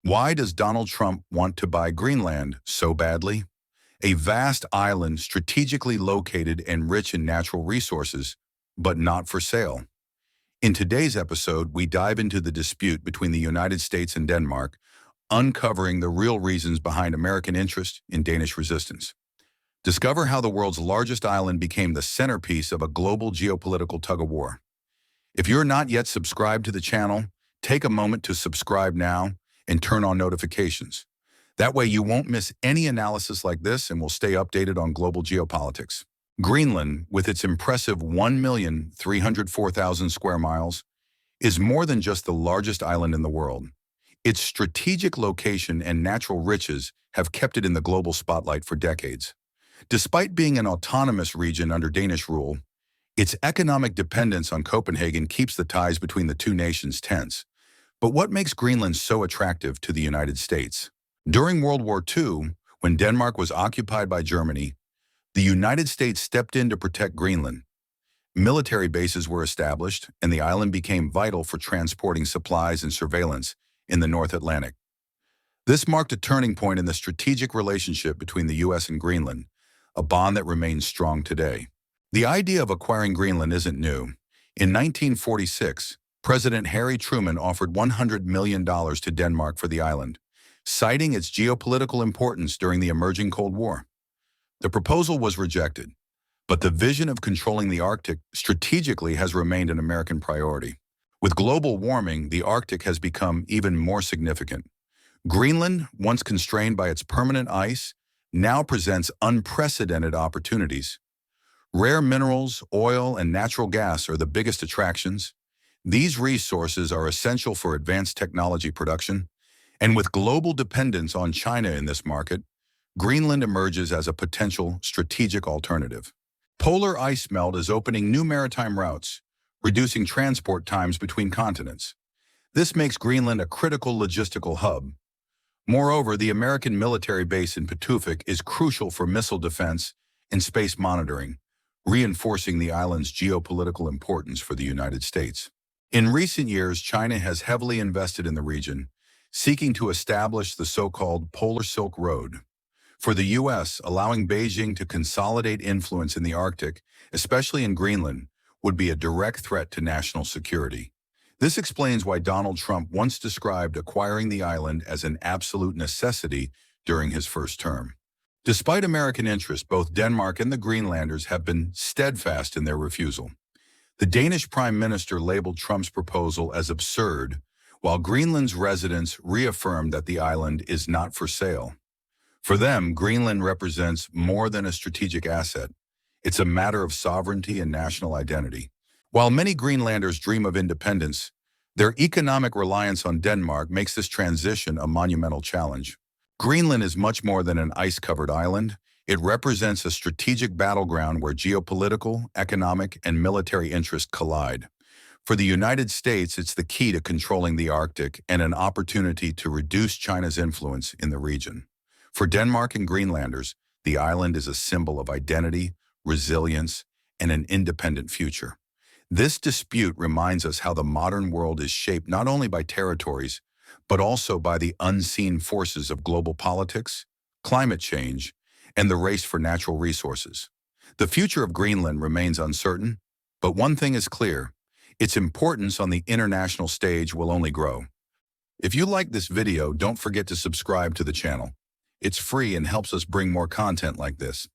Why does Donald Trump want to buy Greenland so badly? A vast island strategically located and rich in natural resources, but not for sale. In today's episode, we dive into the dispute between the United States and Denmark, uncovering the real reasons behind American interest in Danish resistance. Discover how the world's largest island became the centerpiece of a global geopolitical tug-of-war. If you're not yet subscribed to the channel, take a moment to subscribe now and turn on notifications. That way you won't miss any analysis like this and will stay updated on global geopolitics. Greenland, with its impressive 1,304,000 square miles, is more than just the largest island in the world. Its strategic location and natural riches have kept it in the global spotlight for decades. Despite being an autonomous region under Danish rule, its economic dependence on Copenhagen keeps the ties between the two nations tense. But what makes Greenland so attractive to the United States? During World War II, when Denmark was occupied by Germany, the United States stepped in to protect Greenland. Military bases were established, and the island became vital for transporting supplies and surveillance in the North Atlantic. This marked a turning point in the strategic relationship between the U.S. and Greenland, a bond that remains strong today. The idea of acquiring Greenland isn't new. In 1946, President Harry Truman offered $100 million to Denmark for the island, citing its geopolitical importance during the emerging Cold War. The proposal was rejected, but the vision of controlling the Arctic strategically has remained an American priority. With global warming, the Arctic has become even more significant. Greenland, once constrained by its permanent ice, now presents unprecedented opportunities. Rare minerals, oil, and natural gas are the biggest attractions. These resources are essential for advanced technology production, and with global dependence on China in this market, Greenland emerges as a potential strategic alternative. Polar ice melt is opening new maritime routes, reducing transport times between continents. This makes Greenland a critical logistical hub. Moreover, the American military base in Pituffik is crucial for missile defense and space monitoring, reinforcing the island's geopolitical importance for the United States. In recent years, China has heavily invested in the region, seeking to establish the so-called Polar Silk Road. For the U.S., allowing Beijing to consolidate influence in the Arctic, especially in Greenland, would be a direct threat to national security. This explains why Donald Trump once described acquiring the island as an absolute necessity during his first term. Despite American interest, both Denmark and the Greenlanders have been steadfast in their refusal. The Danish Prime Minister labeled Trump's proposal as absurd, while Greenland's residents reaffirmed that the island is not for sale. For them, Greenland represents more than a strategic asset. It's a matter of sovereignty and national identity. While many Greenlanders dream of independence, their economic reliance on Denmark makes this transition a monumental challenge. Greenland is much more than an ice-covered island. It represents a strategic battleground where geopolitical, economic, and military interests collide. For the United States, it's the key to controlling the Arctic and an opportunity to reduce China's influence in the region. For Denmark and Greenlanders, the island is a symbol of identity, resilience, and an independent future. This dispute reminds us how the modern world is shaped not only by territories, but also by the unseen forces of global politics, climate change, and the race for natural resources. The future of Greenland remains uncertain, but one thing is clear: its importance on the international stage will only grow. If you like this video, don't forget to subscribe to the channel. It's free and helps us bring more content like this.